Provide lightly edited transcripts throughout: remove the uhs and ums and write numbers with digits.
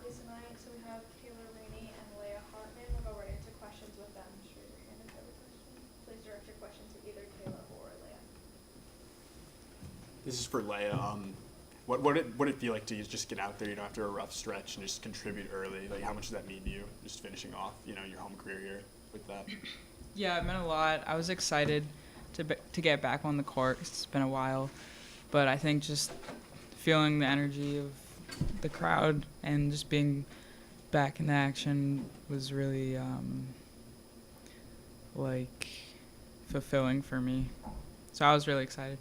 goalies tonight. So we have Kaylah, Rainey, and Laya Hartman. We'll go right into questions with them. Just raise your hand if you have a question. Please direct your question to either Kaylah or Laya. This is for Laya. What did it feel like to just get out there, after a rough stretch and just contribute early? Like, how much does that mean to you, just finishing off, your home career here with that? Yeah, it meant a lot. I was excited to get back on the court. It's been a while. But I think just feeling the energy of the crowd and just being back in action was really, fulfilling for me. So I was really excited.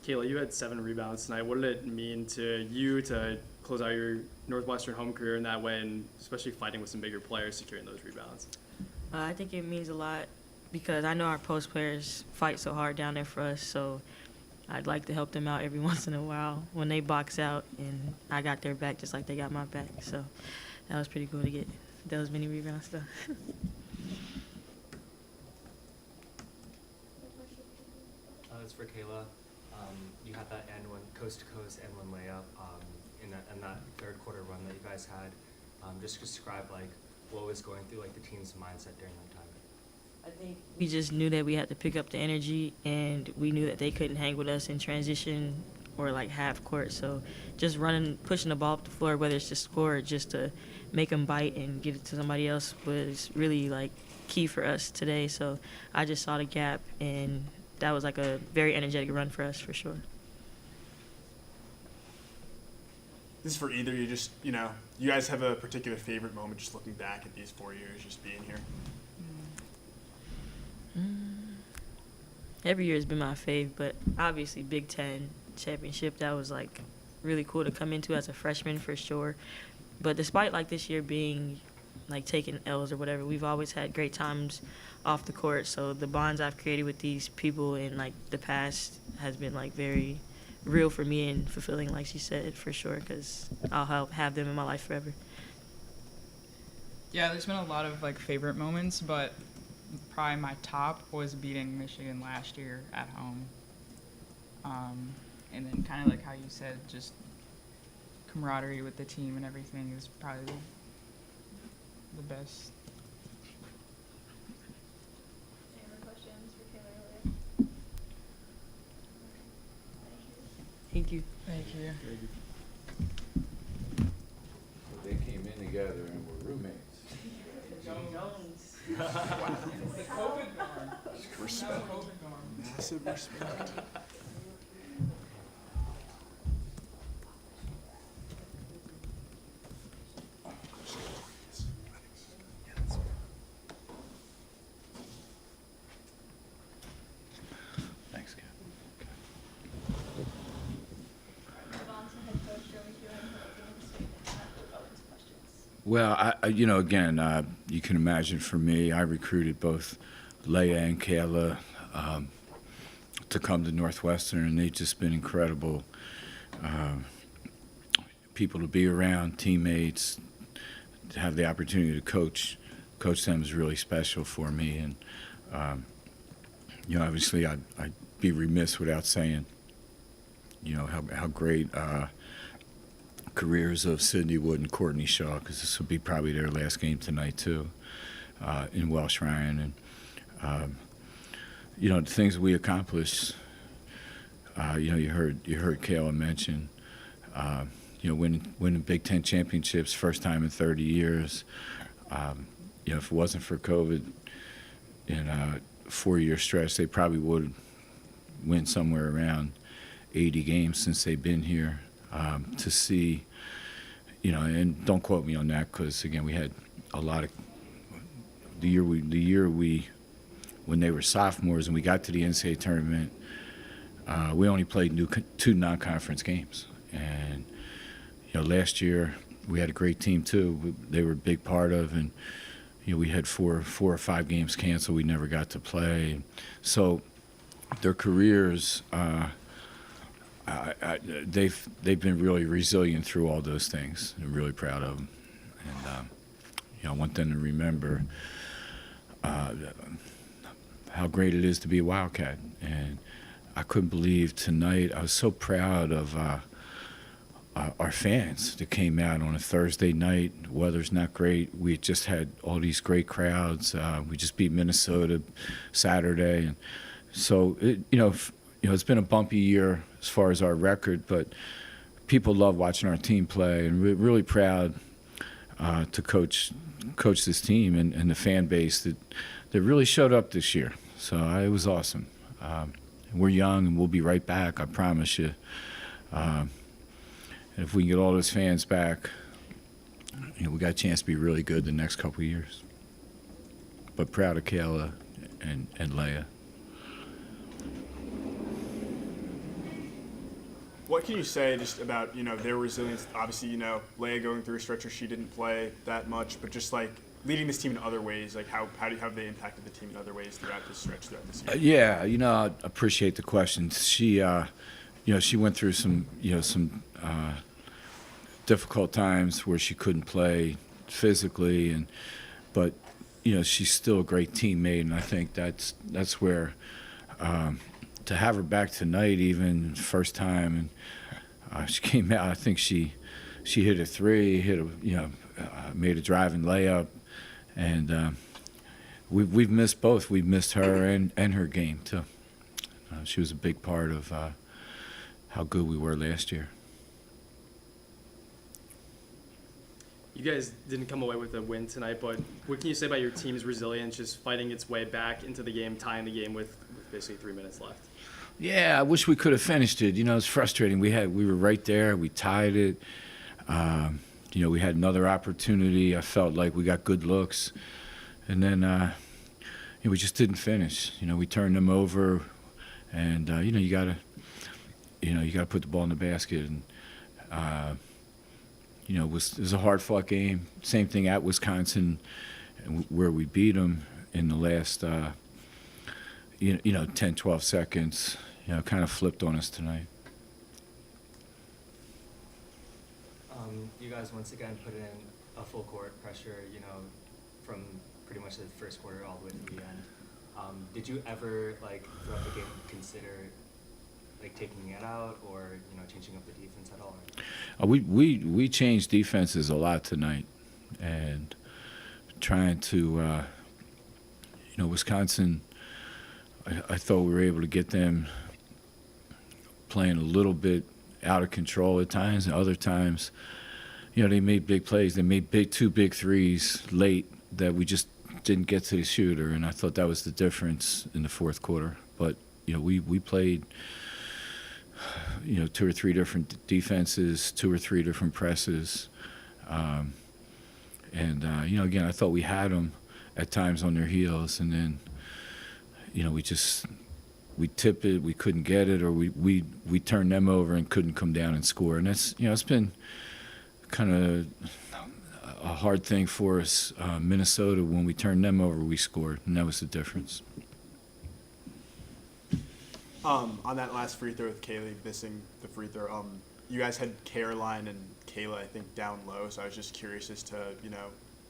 Kaylah, you had 7 rebounds tonight. What did it mean to you to close out your Northwestern home career in that way, and especially fighting with some bigger players, securing those rebounds? I think it means a lot because I know our post players fight so hard down there for us, so I'd like to help them out every once in a while when they box out, and I got their back just like they got my back. So that was pretty cool to get those many rebounds, though. It's for Kaylah. You had that end one coast to coast and one layup in that third quarter run that you guys had. Just describe what was going through the team's mindset during that time. I think we just knew that we had to pick up the energy, and we knew that they couldn't hang with us in transition or half court. So just running, pushing the ball up the floor, whether it's to score or just to make them bite and get it to somebody else, was really key for us today. So I just saw the gap, and that was a very energetic run for us for sure. This is for either you. Just, you guys have a particular favorite moment just looking back at these 4 years just being here? Every year has been my fave, but obviously Big Ten championship, that was really cool to come into as a freshman for sure. But despite this year being taking L's or whatever, we've always had great times off the court. So the bonds I've created with these people in the past has been very real for me and fulfilling, like she said, for sure, because I'll have them in my life forever. Yeah, there's been a lot of favorite moments, but probably my top was beating Michigan last year at home. And then kind of how you said, just camaraderie with the team and everything is probably the best. Any more questions for Kaylah or Laya? Thank you. Thank you. They came in together and were roommates. Jones. The COVID dorm. Respect. Massive respect. Thanks, Ken. Move on to head coach Joe McKeown for opening statement. And we'll go into questions. Well, again, you can imagine for me, I recruited both Laya and Kaylah to come to Northwestern, and they've just been incredible people to be around, teammates, to have the opportunity to coach them is really special for me. And, obviously I'd be remiss without saying, how great careers of Sydney Wood and Courtney Shaw, because this will be probably their last game tonight too, in Welsh-Ryan. And the things we accomplished. You heard Kaylah mention, winning Big Ten championships, first time in 30 years. If it wasn't for COVID, in a 4-year stretch, they probably would win somewhere around 80 games since they've been here. To see, and don't quote me on that, because again, we had a lot of the year when they were sophomores and we got to the NCAA tournament. We only played 2 non-conference games, and last year we had a great team too. They were a big part of, and we had 4 or 5 games canceled. We never got to play, so their careers. They've been really resilient through all those things. I'm really proud of them, and I want them to remember how great it is to be a Wildcat. And I couldn't believe tonight. I was so proud of our fans that came out on a Thursday night. The weather's not great. We had just had all these great crowds. We just beat Minnesota Saturday, and so it's been a bumpy year as far as our record, but people love watching our team play, and we're really proud to coach this team and the fan base that really showed up this year. So it was awesome. We're young, and we'll be right back, I promise you. And if we can get all those fans back, we got a chance to be really good the next couple of years. But proud of Kaylah and Laya. What can you say just about, their resilience? Obviously, Laya going through a stretch where she didn't play that much, but just like leading this team in other ways, like how have they impacted the team in other ways throughout this stretch, throughout this year? I appreciate the question. She went through some difficult times where she couldn't play physically, but she's still a great teammate, and I think that's where to have her back tonight, even first time, and she came out. I think she hit a three, made a driving layup, and we've missed both. We've missed her and her game too. She was a big part of how good we were last year. You guys didn't come away with a win tonight, but what can you say about your team's resilience, just fighting its way back into the game, tying the game with basically 3 minutes left? Yeah, I wish we could have finished it. It's frustrating. We were right there. We tied it. We had another opportunity. I felt like we got good looks, and then we just didn't finish. We turned them over, and you gotta put the ball in the basket. And it was a hard-fought game. Same thing at Wisconsin, where we beat them in the last 10, 12 seconds. Kind of flipped on us tonight. You guys once again put in a full court pressure, from pretty much the first quarter all the way to the end. Did you ever, throughout the game, consider taking it out or changing up the defense at all? We changed defenses a lot tonight, and trying to Wisconsin. I thought we were able to get them playing a little bit out of control at times, and other times, they made big plays. They made two big threes late that we just didn't get to the shooter, and I thought that was the difference in the fourth quarter. But we played 2 or 3 different defenses, 2 or 3 different presses, and again, I thought we had them at times on their heels, and then we tipped it, we couldn't get it, or we turned them over and couldn't come down and score. And that's it's been kind of a hard thing for us. Minnesota, when we turned them over, we scored, and that was the difference. On that last free throw with Kaylah missing the free throw, you guys had Caroline and Kaylah, I think, down low, so I was just curious as to,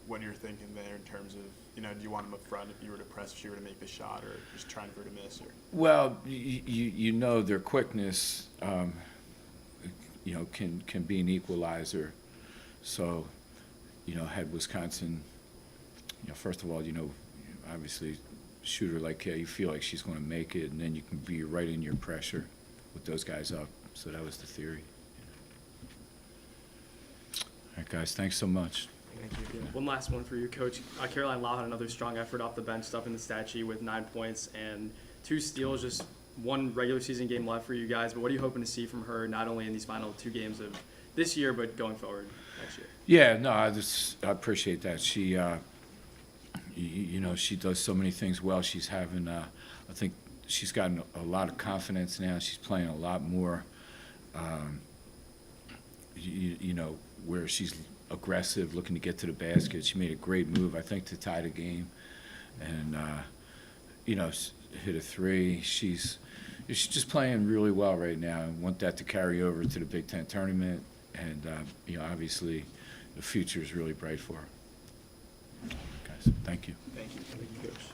what you're thinking there in terms of, do you want them up front if you were to press, if she were to make the shot, or just trying for her to miss? Or? Well, their quickness, can be an equalizer. So, had Wisconsin, first of all, obviously, shooter like Kay, you feel like she's going to make it, and then you can be right in your pressure with those guys up. So that was the theory. All right, guys, thanks so much. Thank you. One last one for you, Coach. Caroline Lau had another strong effort off the bench, stuff in the stat sheet with 9 points and 2 steals, just one regular season game left for you guys. But what are you hoping to see from her, not only in these final 2 games of this year, but going forward next year? Yeah, no, I appreciate that. She, she does so many things well. She's having, I think she's gotten a lot of confidence now. She's playing a lot more, where she's aggressive, looking to get to the basket. She made a great move, I think, to tie the game, and hit a 3. She's just playing really well right now. I want that to carry over to the Big Ten tournament, and obviously, the future is really bright for her. Guys, thank you. Thank you, Coach.